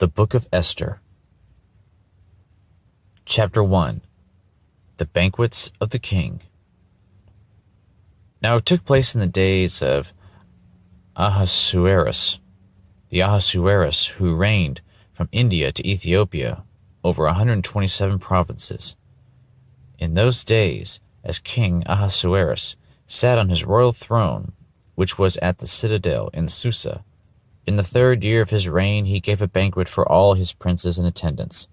The Book of Esther. Chapter 1. The Banquets of the King. Now it took place in the days of Ahasuerus, the Ahasuerus who reigned from India to Ethiopia over 127 provinces. In those days, as King Ahasuerus sat on his royal throne, which was at the citadel in Susa, in the 3rd year of his reign he gave a banquet for all his princes in attendance,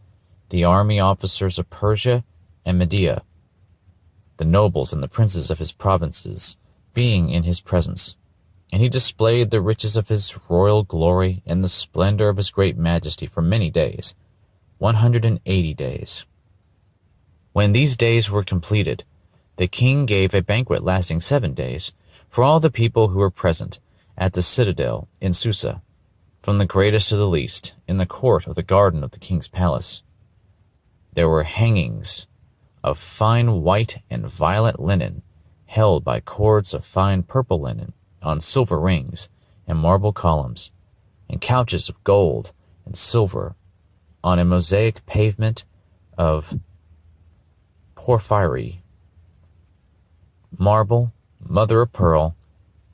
the army officers of Persia and Media, the nobles and the princes of his provinces being in his presence. And he displayed the riches of his royal glory and the splendor of his great majesty for many days, 180 days. When these days were completed, the king gave a banquet lasting 7 days for all the people who were present at the citadel in Susa, from the greatest to the least, in the court of the garden of the king's palace. There were hangings of fine white and violet linen, held by cords of fine purple linen, on silver rings and marble columns, and couches of gold and silver, on a mosaic pavement of porphyry, marble, mother of pearl,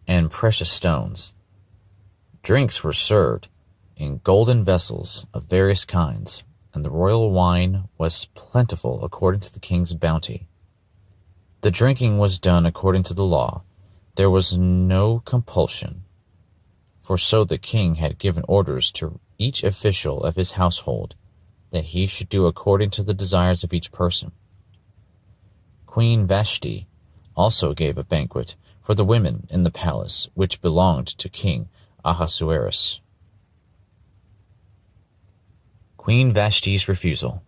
and precious stones. Drinks were served in golden vessels of various kinds, and the royal wine was plentiful according to the king's bounty. The drinking was done according to the law. There was no compulsion, for so the king had given orders to each official of his household that he should do according to the desires of each person. Queen Vashti also gave a banquet for the women in the palace which belonged to King Ahasuerus. Queen Vashti's refusal.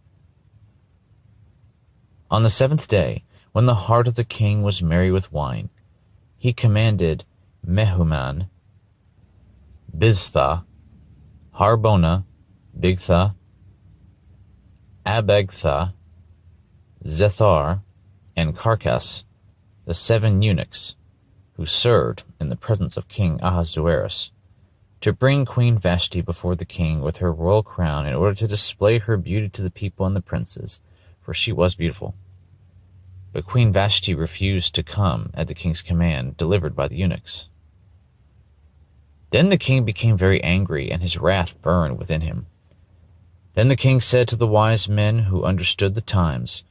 On the 7th day, when the heart of the king was merry with wine, he commanded Mehuman, Biztha, Harbona, Bigtha, Abagtha, Zethar, and Carcass, the 7 eunuchs who served in the presence of King Ahasuerus, to bring Queen Vashti before the king with her royal crown in order to display her beauty to the people and the princes, for she was beautiful. But Queen Vashti refused to come at the king's command delivered by the eunuchs. Then the king became very angry, and his wrath burned within him. Then the king said to the wise men who understood the times,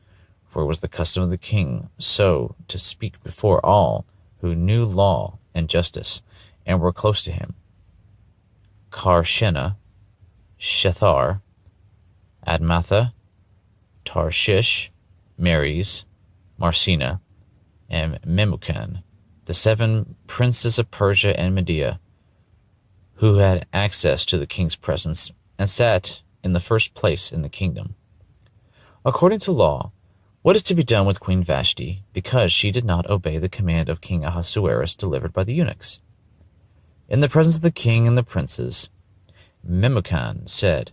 for it was the custom of the king so to speak before all who knew law and justice and were close to him, Karshena, Shethar, Admatha, Tarshish, Meres, Marsina, and Memucan, the 7 princes of Persia and Media, who had access to the king's presence and sat in the first place in the kingdom. According to law, what is to be done with Queen Vashti, because she did not obey the command of King Ahasuerus delivered by the eunuchs? In the presence of the king and the princes, Memucan said,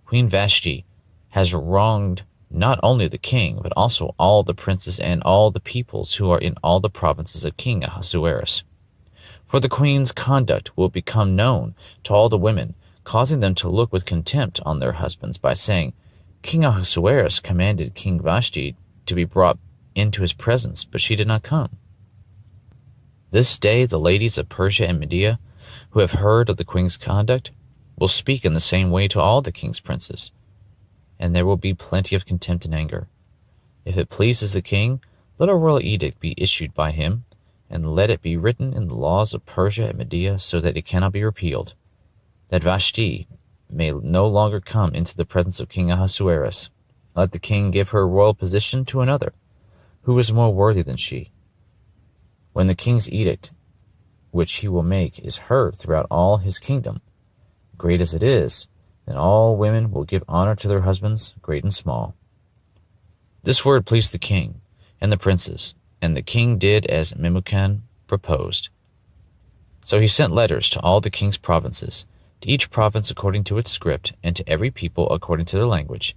Queen Vashti has wronged not only the king, but also all the princes and all the peoples who are in all the provinces of King Ahasuerus. For the queen's conduct will become known to all the women, causing them to look with contempt on their husbands by saying, King Ahasuerus commanded King Vashti to be brought into his presence, but she did not come. This day the ladies of Persia and Media, who have heard of the queen's conduct, will speak in the same way to all the king's princes, and there will be plenty of contempt and anger. If it pleases the king, let a royal edict be issued by him, and let it be written in the laws of Persia and Media so that it cannot be repealed, that Vashti may no longer come into the presence of King Ahasuerus. Let the king give her royal position to another, who is more worthy than she. When the king's edict, which he will make, is heard throughout all his kingdom, great as it is, then all women will give honor to their husbands, great and small. This word pleased the king and the princes, and the king did as Memucan proposed. So he sent letters to all the king's provinces, to each province according to its script, and to every people according to their language,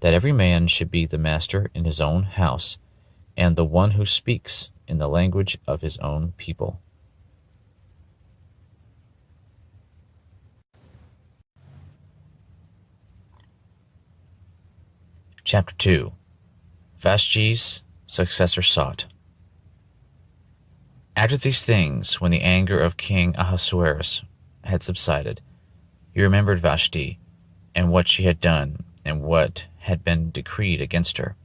that every man should be the master in his own house, and the one who speaks in the language of his own people. Chapter 2. Vashti's successor sought. After these things, when the anger of King Ahasuerus had subsided, he remembered Vashti, and what she had done, and what had been decreed against her.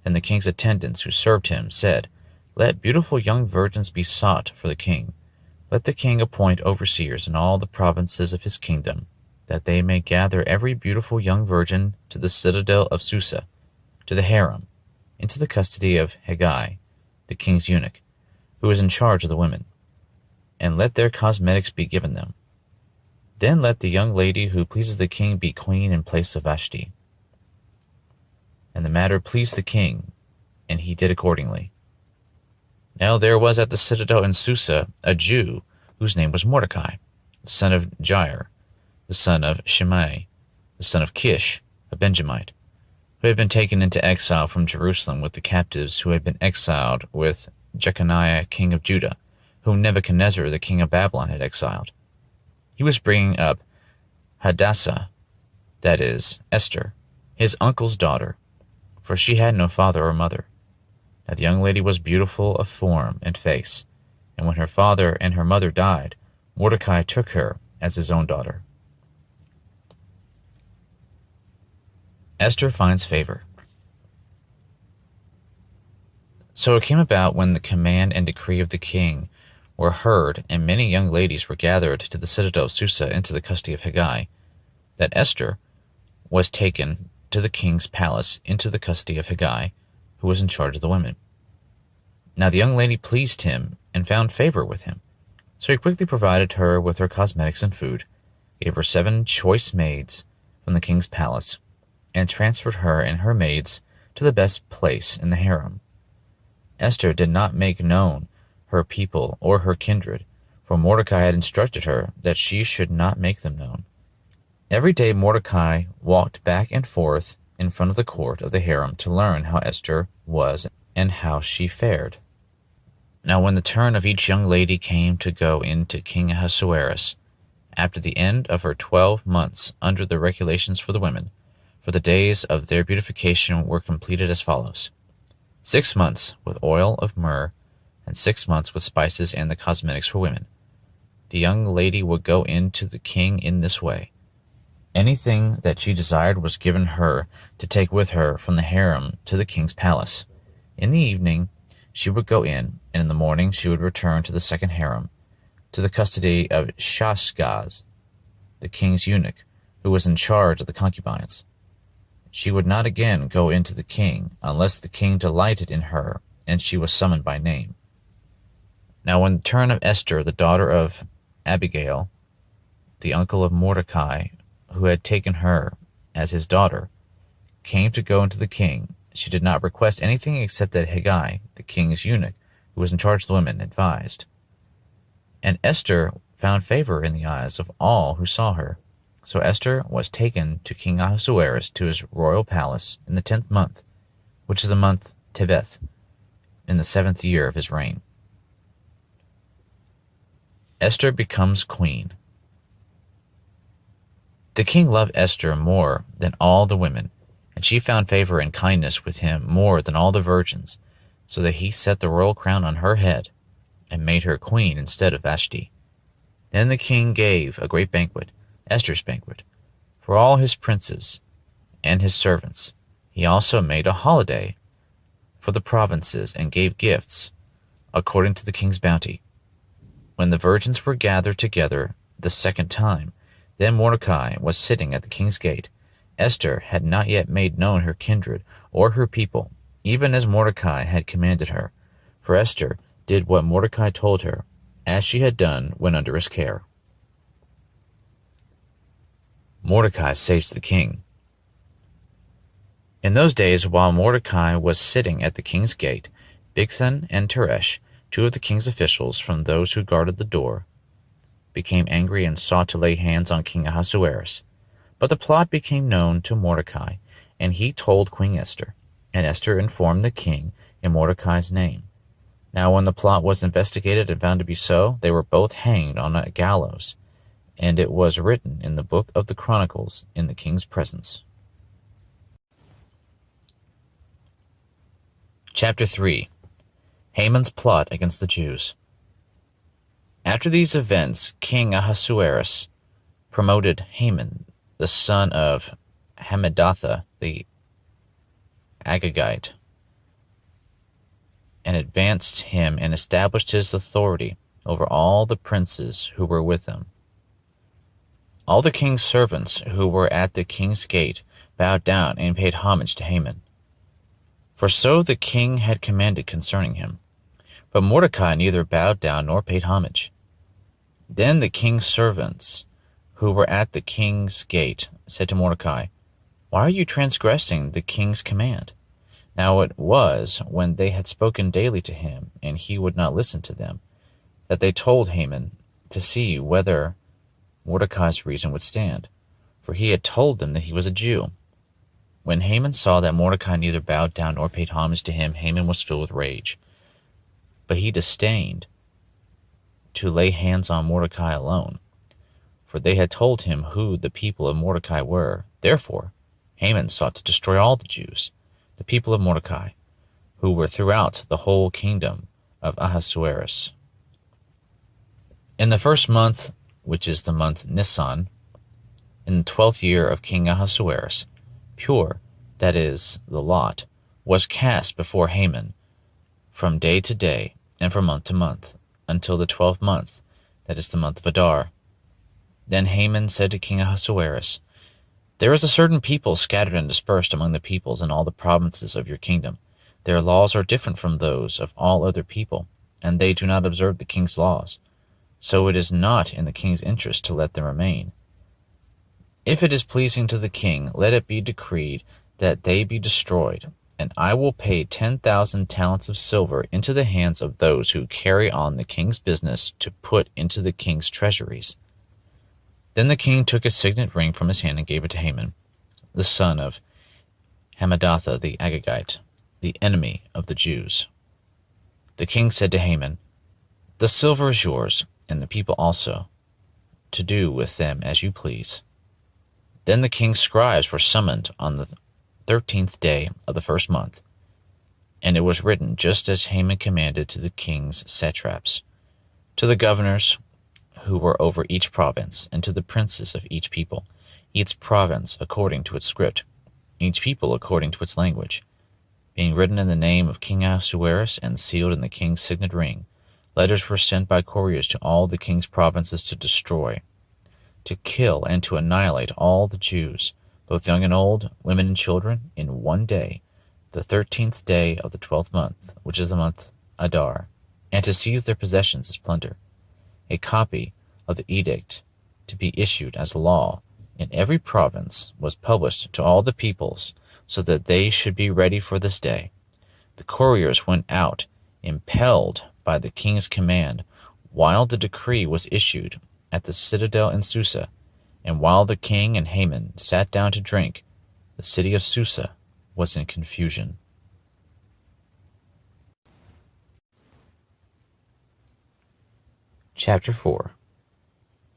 Then the king's attendants who served him said, Let beautiful young virgins be sought for the king. Let the king appoint overseers in all the provinces of his kingdom, that they may gather every beautiful young virgin to the citadel of Susa, to the harem, into the custody of Hegai, the king's eunuch, who is in charge of the women, and let their cosmetics be given them. Then let the young lady who pleases the king be queen in place of Vashti. And the matter pleased the king, and he did accordingly. Now there was at the citadel in Susa a Jew, whose name was Mordecai, the son of Jair, the son of Shimei, the son of Kish, a Benjamite, who had been taken into exile from Jerusalem with the captives who had been exiled with Jeconiah king of Judah, whom Nebuchadnezzar the king of Babylon had exiled. He was bringing up Hadassah, that is, Esther, his uncle's daughter, for she had no father or mother. Now the young lady was beautiful of form and face, and when her father and her mother died, Mordecai took her as his own daughter. Esther finds favor. So it came about when the command and decree of the king were heard, and many young ladies were gathered to the citadel of Susa into the custody of Hegai, that Esther was taken to the king's palace into the custody of Hegai, who was in charge of the women. Now the young lady pleased him and found favor with him. So he quickly provided her with her cosmetics and food, gave her 7 choice maids from the king's palace, and transferred her and her maids to the best place in the harem. Esther did not make known her people or her kindred, for Mordecai had instructed her that she should not make them known. Every day Mordecai walked back and forth in front of the court of the harem to learn how Esther was and how she fared. Now when the turn of each young lady came to go in to King Ahasuerus, after the end of her 12 months under the regulations for the women, for the days of their beautification were completed as follows: 6 months with oil of myrrh, and 6 months with spices and the cosmetics for women. The young lady would go in to the king in this way. Anything that she desired was given her to take with her from the harem to the king's palace. In the evening she would go in, and in the morning she would return to the second harem, to the custody of Shashgaz, the king's eunuch, who was in charge of the concubines. She would not again go in to the king, unless the king delighted in her, and she was summoned by name. Now when the turn of Esther, the daughter of Abigail, the uncle of Mordecai, who had taken her as his daughter, came to go into the king, she did not request anything except that Hegai, the king's eunuch, who was in charge of the women, advised. And Esther found favor in the eyes of all who saw her. So Esther was taken to King Ahasuerus to his royal palace in the 10th month, which is the month Tebeth, in the 7th year of his reign. Esther becomes queen. The king loved Esther more than all the women, and she found favor and kindness with him more than all the virgins, so that he set the royal crown on her head, and made her queen instead of Vashti. Then the king gave a great banquet, Esther's banquet, for all his princes and his servants. He also made a holiday for the provinces and gave gifts, according to the king's bounty. When the virgins were gathered together the second time, then Mordecai was sitting at the king's gate. Esther had not yet made known her kindred or her people, even as Mordecai had commanded her, for Esther did what Mordecai told her, as she had done when under his care. Mordecai saves the king. In those days, while Mordecai was sitting at the king's gate, Bigthan and Teresh, 2 of the king's officials from those who guarded the door, became angry and sought to lay hands on King Ahasuerus. But the plot became known to Mordecai, and he told Queen Esther, and Esther informed the king in Mordecai's name. Now when the plot was investigated and found to be so, they were both hanged on a gallows, and it was written in the book of the Chronicles in the king's presence. Chapter 3. Haman's Plot Against the Jews. After these events, King Ahasuerus promoted Haman, the son of Hammedatha the Agagite, and advanced him and established his authority over all the princes who were with him. All the king's servants who were at the king's gate bowed down and paid homage to Haman, for so the king had commanded concerning him. But Mordecai neither bowed down nor paid homage. Then the king's servants who were at the king's gate said to Mordecai, "Why are you transgressing the king's command?" Now it was, when they had spoken daily to him, and he would not listen to them, that they told Haman to see whether Mordecai's reason would stand, for he had told them that he was a Jew. When Haman saw that Mordecai neither bowed down nor paid homage to him, Haman was filled with rage. But he disdained to lay hands on Mordecai alone, for they had told him who the people of Mordecai were. Therefore Haman sought to destroy all the Jews, the people of Mordecai, who were throughout the whole kingdom of Ahasuerus. In the first month, which is the month Nisan, in the 12th year of King Ahasuerus, Pur, that is, the lot, was cast before Haman from day to day and from month to month, until the 12th month, that is the month of Adar. Then Haman said to King Ahasuerus, "There is a certain people scattered and dispersed among the peoples in all the provinces of your kingdom. Their laws are different from those of all other people, and they do not observe the king's laws. So it is not in the king's interest to let them remain. If it is pleasing to the king, let it be decreed that they be destroyed, and I will pay 10,000 talents of silver into the hands of those who carry on the king's business to put into the king's treasuries." Then the king took a signet ring from his hand and gave it to Haman, the son of Hammedatha the Agagite, the enemy of the Jews. The king said to Haman, "The silver is yours, and the people also, to do with them as you please." Then the king's scribes were summoned on the 13th day of the first month, and it was written just as Haman commanded to the king's satraps, to the governors who were over each province, and to the princes of each people, each province according to its script, each people according to its language, being written in the name of King Ahasuerus and sealed in the king's signet ring. Letters were sent by couriers to all the king's provinces to destroy, to kill, and to annihilate all the Jews, both young and old, women and children, in one day, the 13th day of the 12th month, which is the month Adar, and to seize their possessions as plunder. A copy of the edict, to be issued as law in every province, was published to all the peoples, so that they should be ready for this day. The couriers went out, impelled by the king's command, while the decree was issued at the citadel in Susa, and while the king and Haman sat down to drink, the city of Susa was in confusion. Chapter 4.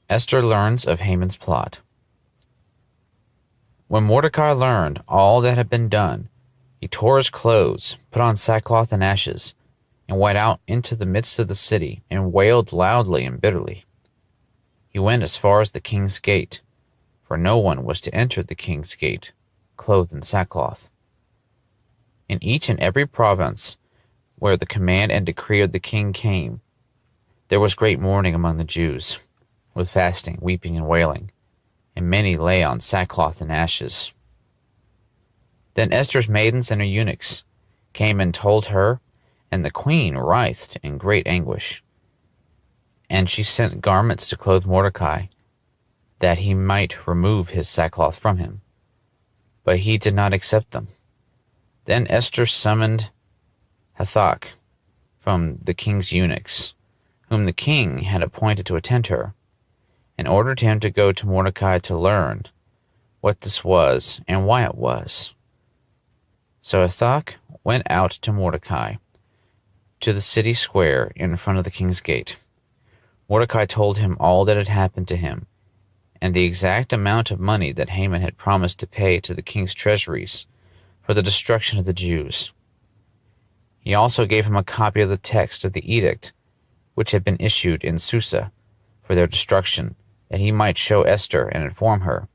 Esther learns of Haman's plot. When Mordecai learned all that had been done, he tore his clothes, put on sackcloth and ashes, and went out into the midst of the city, and wailed loudly and bitterly. He went as far as the king's gate, for no one was to enter the king's gate, clothed in sackcloth. In each and every province where the command and decree of the king came, there was great mourning among the Jews, with fasting, weeping, and wailing, and many lay on sackcloth and ashes. Then Esther's maidens and her eunuchs came and told her, and the queen writhed in great anguish. And she sent garments to clothe Mordecai, that he might remove his sackcloth from him. But he did not accept them. Then Esther summoned Hathach from the king's eunuchs, whom the king had appointed to attend her, and ordered him to go to Mordecai to learn what this was and why it was. So Hathach went out to Mordecai, to the city square in front of the king's gate. Mordecai told him all that had happened to him, and the exact amount of money that Haman had promised to pay to the king's treasuries for the destruction of the Jews. He also gave him a copy of the text of the edict which had been issued in Susa for their destruction, that he might show Esther and inform her,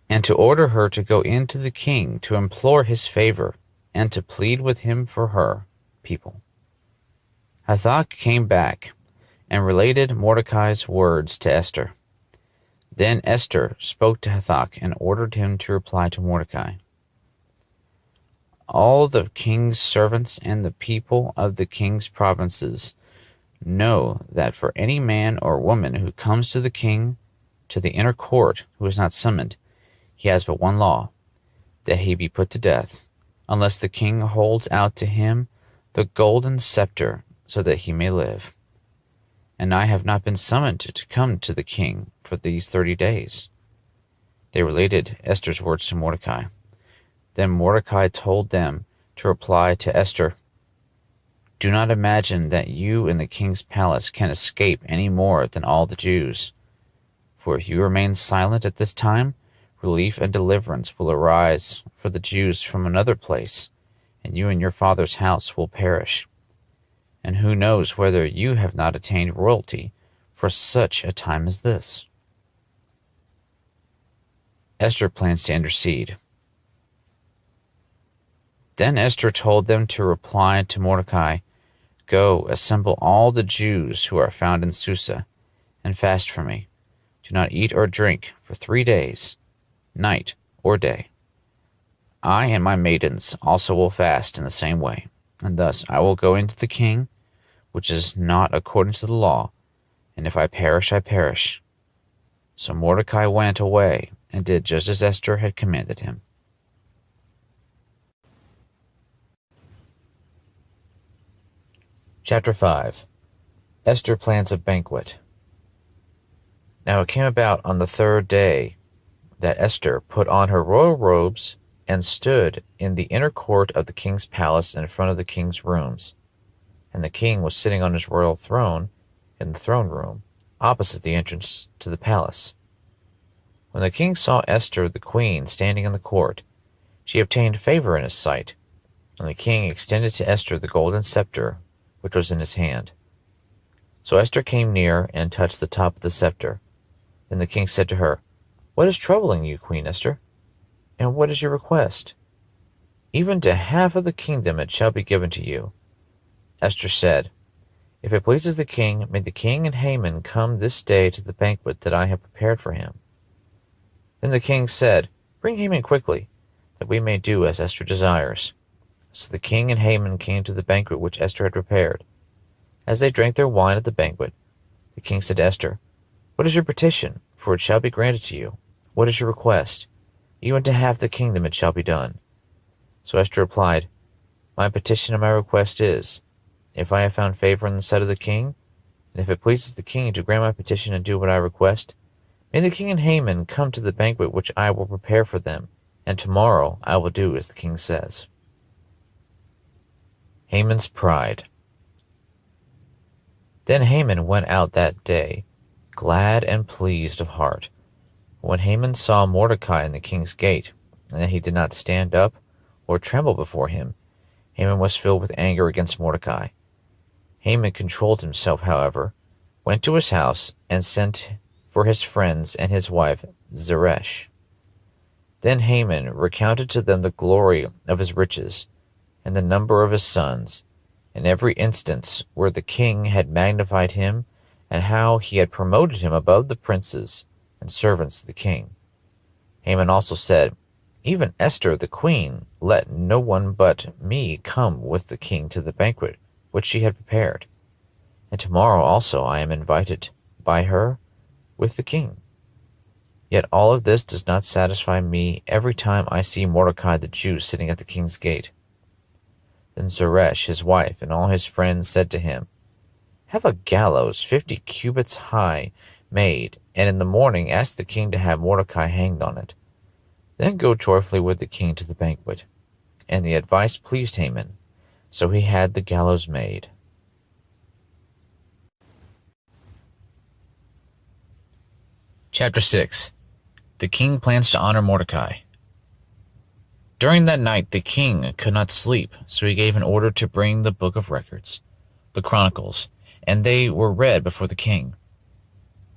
and to order her to go in to the king to implore his favor and to plead with him for her people. Hathach came back and related Mordecai's words to Esther. Then Esther spoke to Hathach and ordered him to reply to Mordecai. All the king's servants and the people of the king's provinces know that for any man or woman who comes to the king, to the inner court, who is not summoned, he has but one law, that he be put to death, unless the king holds out to him the golden scepter so that he may live. And I have not been summoned to come to the king for these 30 days. They related Esther's words to Mordecai. Then Mordecai told them to reply to Esther, Do not imagine that you in the king's palace can escape any more than all the Jews. For if you remain silent at this time, relief and deliverance will arise for the Jews from another place, and you and your father's house will perish. And who knows whether you have not attained royalty for such a time as this? Esther plans to intercede. Then Esther told them to reply to Mordecai, Go, assemble all the Jews who are found in Susa, and fast for me. Do not eat or drink for 3 days, night or day. I and my maidens also will fast in the same way, and thus I will go into the king, which is not according to the law, and if I perish, I perish. So Mordecai went away and did just as Esther had commanded him. Chapter 5. Esther plans a banquet. Now it came about on the 3rd day that Esther put on her royal robes and stood in the inner court of the king's palace in front of the king's rooms. And the king was sitting on his royal throne in the throne room, opposite the entrance to the palace. When the king saw Esther the queen standing in the court, she obtained favor in his sight, and the king extended to Esther the golden scepter which was in his hand. So Esther came near and touched the top of the scepter. Then the king said to her, What is troubling you, Queen Esther? And what is your request? Even to half of the kingdom it shall be given to you. Esther said, If it pleases the king, may the king and Haman come this day to the banquet that I have prepared for him. Then the king said, Bring Haman quickly, that we may do as Esther desires. So the king and Haman came to the banquet which Esther had prepared. As they drank their wine at the banquet, the king said to Esther, What is your petition? For it shall be granted to you. What is your request? Even to half the kingdom it shall be done. So Esther replied, My petition and my request is, if I have found favor in the sight of the king, and if it pleases the king to grant my petition and do what I request, may the king and Haman come to the banquet which I will prepare for them, and tomorrow I will do as the king says. Haman's pride. Then Haman went out that day, glad and pleased of heart. When Haman saw Mordecai in the king's gate, and that he did not stand up or tremble before him, Haman was filled with anger against Mordecai. Haman controlled himself, however, went to his house, and sent for his friends and his wife Zeresh. Then Haman recounted to them the glory of his riches, and the number of his sons, and every instance where the king had magnified him, and how he had promoted him above the princes and servants of the king. Haman also said, Even Esther the queen let no one but me come with the king to the banquet which she had prepared. And tomorrow also I am invited by her with the king. Yet all of this does not satisfy me every time I see Mordecai the Jew sitting at the king's gate. Then Zeresh, his wife, and all his friends said to him, Have a gallows 50 cubits high made, and in the morning ask the king to have Mordecai hanged on it. Then go joyfully with the king to the banquet. And the advice pleased Haman, so he had the gallows made. Chapter 6. The king plans to honor Mordecai. During that night the king could not sleep, so he gave an order to bring the book of records, the Chronicles, and they were read before the king.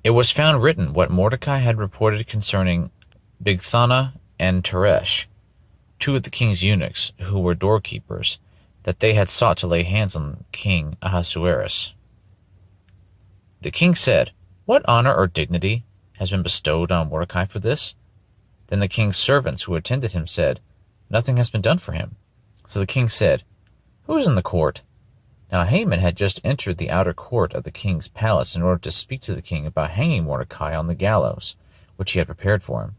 It was found written what Mordecai had reported concerning Bigthana and Teresh, two of the king's eunuchs, who were doorkeepers, that they had sought to lay hands on King Ahasuerus. The king said, "What honor or dignity has been bestowed on Mordecai for this?" Then the king's servants who attended him said, "Nothing has been done for him." So the king said, "Who is in the court?" Now Haman had just entered the outer court of the king's palace in order to speak to the king about hanging Mordecai on the gallows, which he had prepared for him.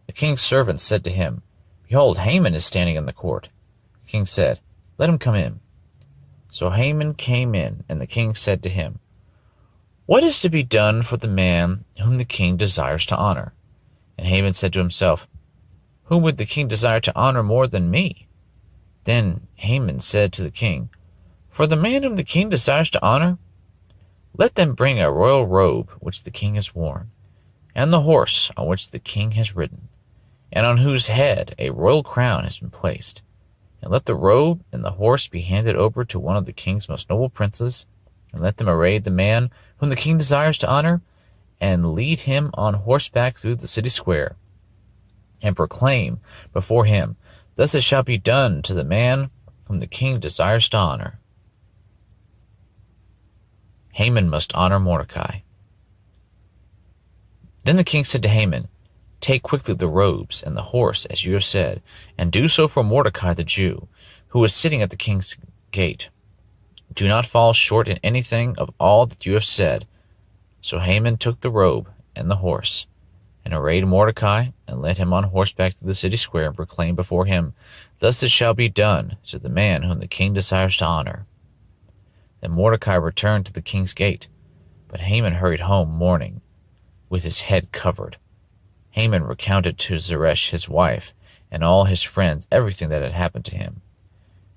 The king's servants said to him, "Behold, Haman is standing in the court." The king said, "Let him come in." So Haman came in, and the king said to him, "What is to be done for the man whom the king desires to honor?" And Haman said to himself, "Whom would the king desire to honor more than me?" Then Haman said to the king, "For the man whom the king desires to honor, let them bring a royal robe which the king has worn, and the horse on which the king has ridden, and on whose head a royal crown has been placed. And let the robe and the horse be handed over to one of the king's most noble princes, and let them array the man whom the king desires to honor, and lead him on horseback through the city square, and proclaim before him, Thus it shall be done to the man whom the king desires to honor." Haman must honor Mordecai. Then the king said to Haman, "Take quickly the robes and the horse, as you have said, and do so for Mordecai the Jew, who is sitting at the king's gate. Do not fall short in anything of all that you have said." So Haman took the robe and the horse, and arrayed Mordecai, and led him on horseback to the city square, and proclaimed before him, "Thus it shall be done to the man whom the king desires to honor." Then Mordecai returned to the king's gate, but Haman hurried home mourning, with his head covered. Haman recounted to Zeresh his wife and all his friends everything that had happened to him.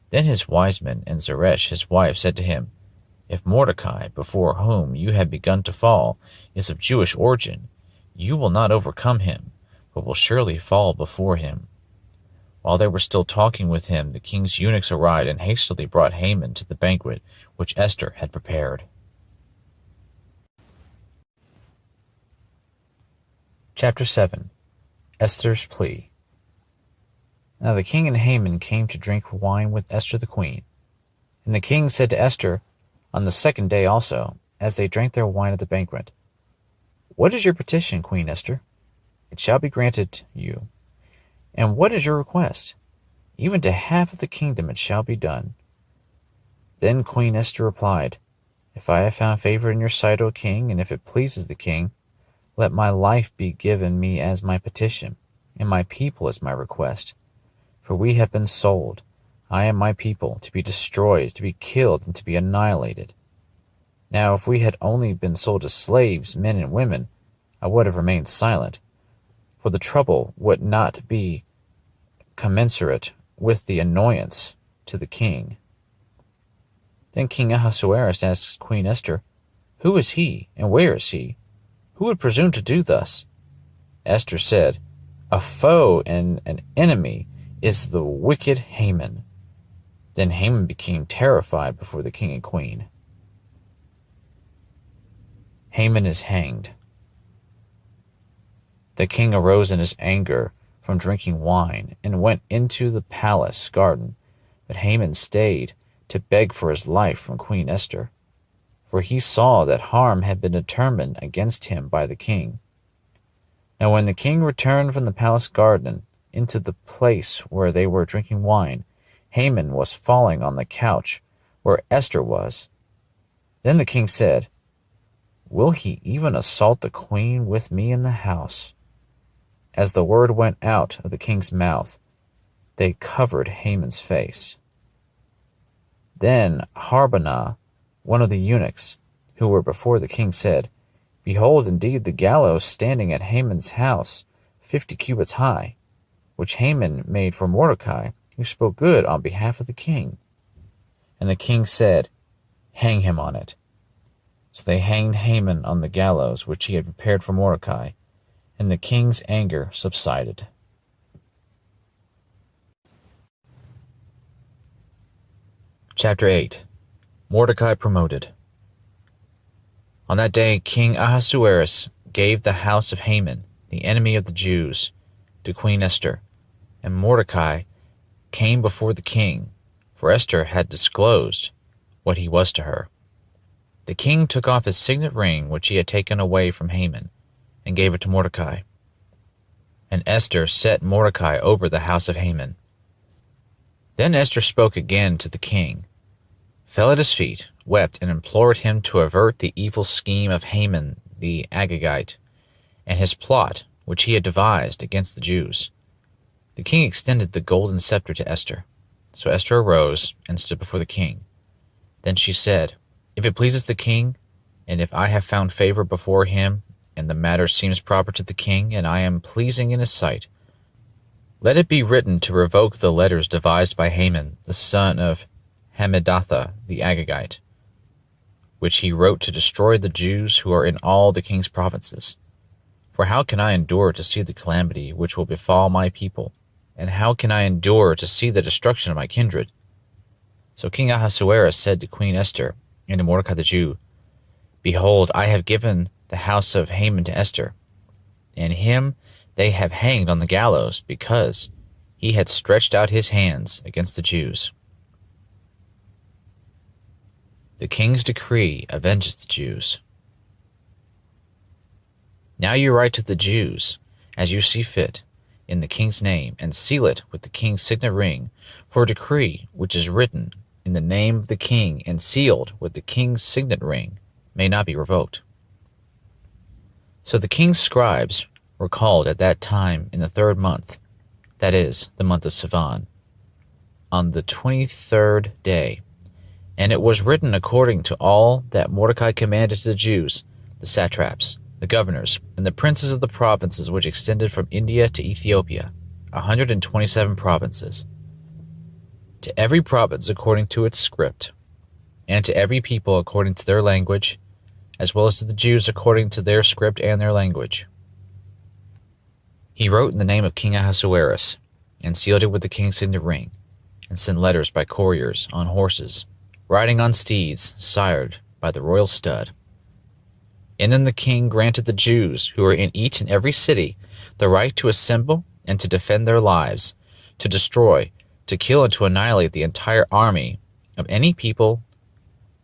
Then his wise men and Zeresh his wife said to him, "If Mordecai, before whom you have begun to fall, is of Jewish origin, you will not overcome him, but will surely fall before him." While they were still talking with him, the king's eunuchs arrived and hastily brought Haman to the banquet which Esther had prepared. Chapter 7. Esther's Plea. Now the king and Haman came to drink wine with Esther the queen. And the king said to Esther, on the second day also, as they drank their wine at the banquet, "What is your petition, Queen Esther? It shall be granted you. And what is your request? Even to half of the kingdom it shall be done." Then Queen Esther replied, "If I have found favor in your sight, O king, and if it pleases the king, let my life be given me as my petition, and my people as my request. For we have been sold, I and my people, to be destroyed, to be killed, and to be annihilated. Now if we had only been sold as slaves, men and women, I would have remained silent, for the trouble would not be commensurate with the annoyance to the king." Then King Ahasuerus asked Queen Esther, "Who is he, and where is he? Who would presume to do thus?" Esther said, "A foe and an enemy is the wicked Haman." Then Haman became terrified before the king and queen. Haman is hanged. The king arose in his anger from drinking wine and went into the palace garden, but Haman stayed to beg for his life from Queen Esther, for he saw that harm had been determined against him by the king. Now when the king returned from the palace garden into the place where they were drinking wine, Haman was falling on the couch where Esther was. Then the king said, "Will he even assault the queen with me in the house?" As the word went out of the king's mouth, they covered Haman's face. Then Harbonah, one of the eunuchs who were before the king, said, "Behold, indeed, the gallows standing at Haman's house, 50 cubits high, which Haman made for Mordecai, who spoke good on behalf of the king." And the king said, "Hang him on it." So they hanged Haman on the gallows which he had prepared for Mordecai, and the king's anger subsided. Chapter 8. Mordecai promoted. On that day King Ahasuerus gave the house of Haman, the enemy of the Jews, to Queen Esther, and Mordecai came before the king, for Esther had disclosed what he was to her. The king took off his signet ring which he had taken away from Haman, and gave it to Mordecai. And Esther set Mordecai over the house of Haman. Then Esther spoke again to the king, fell at his feet, wept, and implored him to avert the evil scheme of Haman the Agagite, and his plot which he had devised against the Jews. The king extended the golden scepter to Esther. So Esther arose and stood before the king. Then she said, If it pleases the king, and if I have found favor before him, and the matter seems proper to the king, and I am pleasing in his sight, let it be written to revoke the letters devised by Haman, the son of Hammedatha the Agagite, which he wrote to destroy the Jews who are in all the king's provinces. For how can I endure to see the calamity which will befall my people, and how can I endure to see the destruction of my kindred? So King Ahasuerus said to Queen Esther and to Mordecai the Jew, Behold, I have given the house of Haman to Esther, and him they have hanged on the gallows, because he had stretched out his hands against the Jews. The king's decree avenges the Jews. Now you write to the Jews, as you see fit, in the king's name, and seal it with the king's signet ring, for a decree which is written in the name of the king and sealed with the king's signet ring may not be revoked. So the king's scribes were called at that time in the 3rd month, that is, the month of Sivan, on the 23rd day. And it was written according to all that Mordecai commanded to the Jews, the satraps, the governors, and the princes of the provinces which extended from India to Ethiopia, 127 provinces, to every province according to its script, and to every people according to their language, as well as to the Jews according to their script and their language. He wrote in the name of King Ahasuerus, and sealed it with the king's signet ring, and sent letters by couriers on horses, riding on steeds sired by the royal stud. In them the king granted the Jews who were in each and every city the right to assemble and to defend their lives, to destroy, to kill, and to annihilate the entire army of any people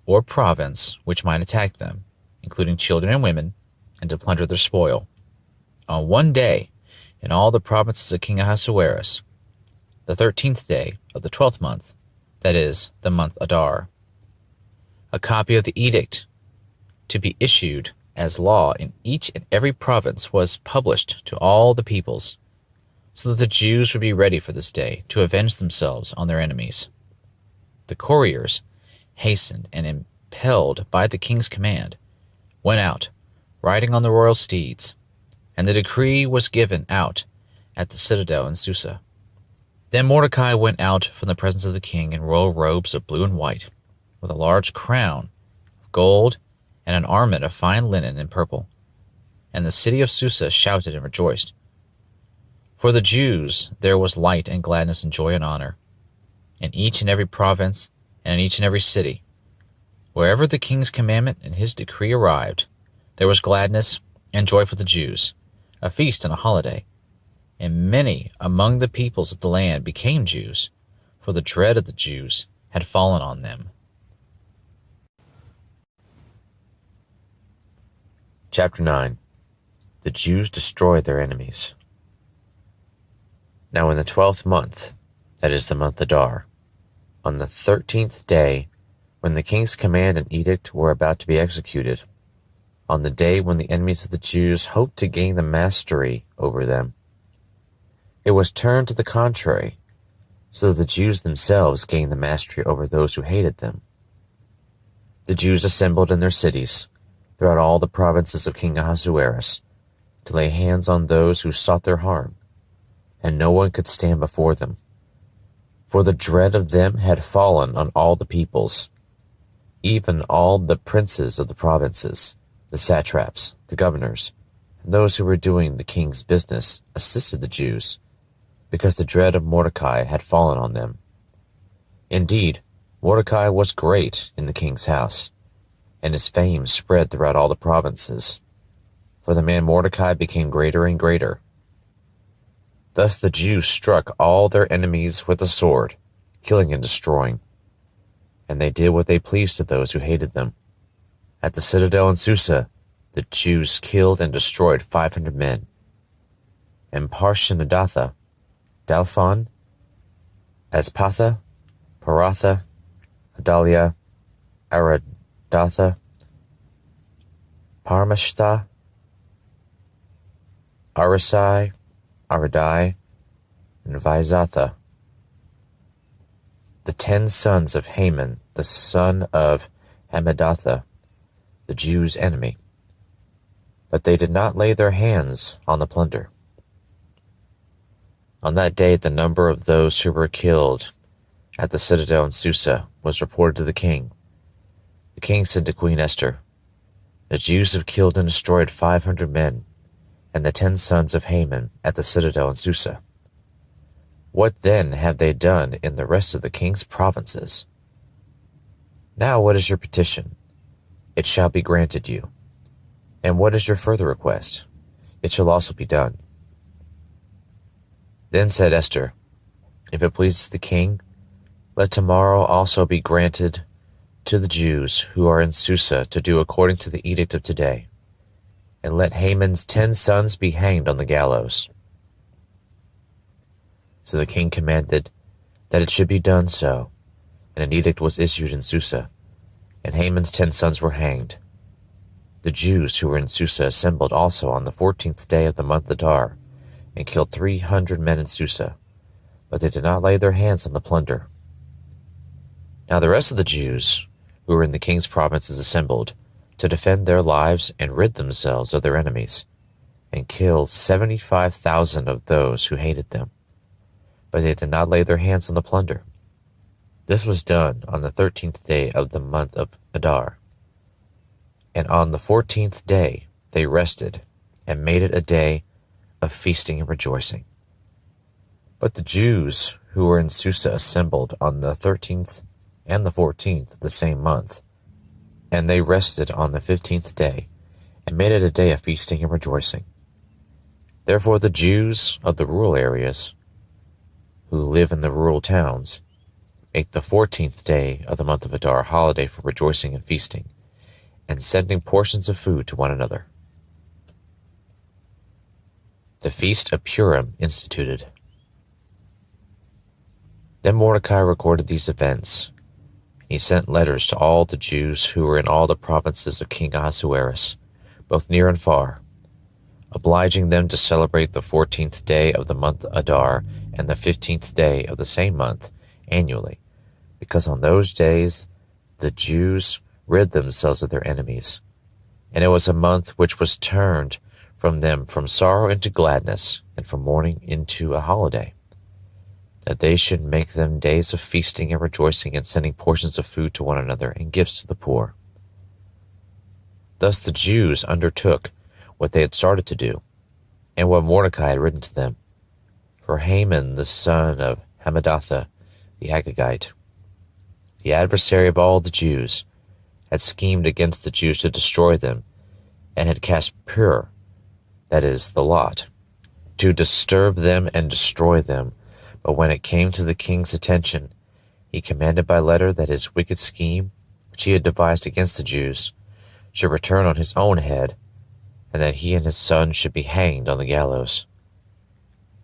or province which might attack them, including children and women, and to plunder their spoil. On one day, in all the provinces of King Ahasuerus, the 13th day of the 12th month, that is, the month Adar, a copy of the edict to be issued as law in each and every province was published to all the peoples, so that the Jews would be ready for this day to avenge themselves on their enemies. The couriers, hastened and impelled by the king's command, went out, riding on the royal steeds, and the decree was given out at the citadel in Susa. Then Mordecai went out from the presence of the king in royal robes of blue and white, with a large crown of gold and an arment of fine linen and purple. And the city of Susa shouted and rejoiced. For the Jews there was light and gladness and joy and honor, in each and every province and in each and every city. Wherever the king's commandment and his decree arrived, there was gladness and joy for the Jews, a feast and a holiday. And many among the peoples of the land became Jews, for the dread of the Jews had fallen on them. Chapter 9. The Jews destroy their enemies. Now in the 12th month, that is the month Adar, on the 13th day, when the king's command and edict were about to be executed, on the day when the enemies of the Jews hoped to gain the mastery over them, it was turned to the contrary, so that the Jews themselves gained the mastery over those who hated them. The Jews assembled in their cities, throughout all the provinces of King Ahasuerus, to lay hands on those who sought their harm, and no one could stand before them. For the dread of them had fallen on all the peoples, even all the princes of the provinces, the satraps, the governors, and those who were doing the king's business assisted the Jews, because the dread of Mordecai had fallen on them. Indeed, Mordecai was great in the king's house, and his fame spread throughout all the provinces, for the man Mordecai became greater and greater. Thus the Jews struck all their enemies with the sword, killing and destroying, and they did what they pleased to those who hated them. At the citadel in Susa, the Jews killed and destroyed 500 men. And Parshandatha, Dalphon, Aspatha, Paratha, Adalia, Aradatha, Parmashta, Arisai, Aradai, and Vaizatha, the 10 sons of Haman, the son of Hammedatha, the Jews' enemy. But they did not lay their hands on the plunder. On that day the number of those who were killed at the citadel in Susa was reported to the king. The king said to Queen Esther, "The Jews have killed and destroyed 500 men, and the 10 sons of Haman at the citadel in Susa. What then have they done in the rest of the king's provinces? Now what is your petition? It shall be granted you. And what is your further request? It shall also be done." Then said Esther, "If it pleases the king, let tomorrow also be granted to the Jews who are in Susa to do according to the edict of today, and let Haman's 10 sons be hanged on the gallows." So the king commanded that it should be done so, and an edict was issued in Susa, and Haman's 10 sons were hanged. The Jews who were in Susa assembled also on the 14th day of the month Adar, and killed 300 men in Susa, but they did not lay their hands on the plunder. Now the rest of the Jews who were in the king's provinces assembled to defend their lives and rid themselves of their enemies, and killed 75,000 of those who hated them, but they did not lay their hands on the plunder. This was done on the 13th day of the month of Adar. And on the 14th day they rested, and made it a day of feasting and rejoicing. But the Jews who were in Susa assembled on the 13th and the 14th of the same month, and they rested on the 15th day, and made it a day of feasting and rejoicing. Therefore the Jews of the rural areas, who live in the rural towns, make the 14th day of the month of Adar a holiday for rejoicing and feasting, and sending portions of food to one another. The Feast of Purim instituted. Then Mordecai recorded these events. He sent letters to all the Jews who were in all the provinces of King Ahasuerus, both near and far, obliging them to celebrate the 14th day of the month Adar and the 15th day of the same month annually, because on those days the Jews rid themselves of their enemies, and it was a month which was turned from them from sorrow into gladness, and from mourning into a holiday, that they should make them days of feasting and rejoicing, and sending portions of food to one another and gifts to the poor. Thus the Jews undertook what they had started to do, and what Mordecai had written to them. For Haman the son of Hammedatha the Agagite, the adversary of all the Jews, had schemed against the Jews to destroy them, and had cast Pur, that is, the lot, to disturb them and destroy them. But when it came to the king's attention, he commanded by letter that his wicked scheme, which he had devised against the Jews, should return on his own head, and that he and his son should be hanged on the gallows.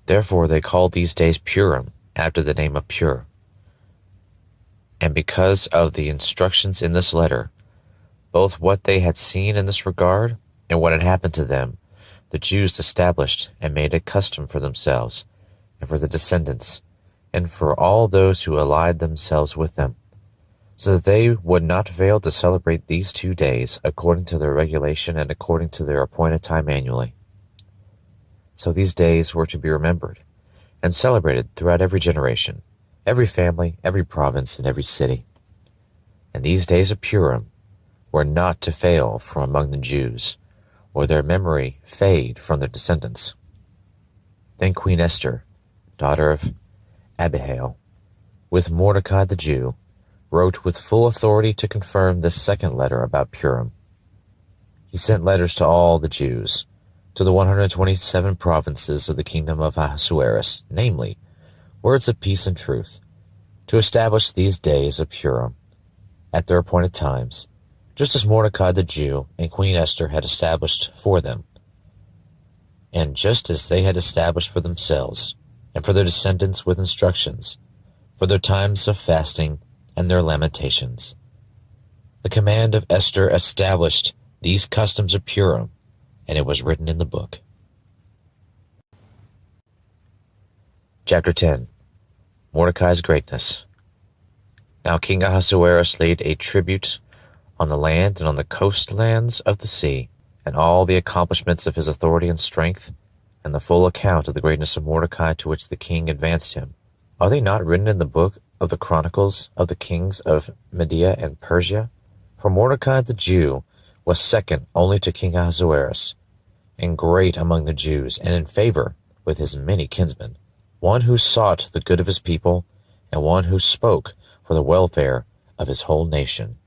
Therefore they called these days Purim, after the name of Pur. And because of the instructions in this letter, both what they had seen in this regard and what had happened to them, the Jews established and made a custom for themselves, and for the descendants, and for all those who allied themselves with them, so that they would not fail to celebrate these 2 days according to their regulation and according to their appointed time annually. So these days were to be remembered and celebrated throughout every generation, every family, every province, and every city. And these days of Purim were not to fail from among the Jews, or their memory fade from their descendants. Then Queen Esther, daughter of Abihail, with Mordecai the Jew, wrote with full authority to confirm this second letter about Purim. He sent letters to all the Jews, to the 127 provinces of the kingdom of Ahasuerus, namely, words of peace and truth, to establish these days of Purim at their appointed times, just as Mordecai the Jew and Queen Esther had established for them, and just as they had established for themselves and for their descendants with instructions, for their times of fasting and their lamentations. The command of Esther established these customs of Purim, and it was written in the book. Chapter 10. Mordecai's Greatness. Now King Ahasuerus laid a tribute on the land and on the coastlands of the sea, and all the accomplishments of his authority and strength, and the full account of the greatness of Mordecai to which the king advanced him. Are they not written in the book of the Chronicles of the kings of Media and Persia? For Mordecai the Jew was second only to King Ahasuerus, and great among the Jews, and in favor with his many kinsmen, one who sought the good of his people, and one who spoke for the welfare of his whole nation.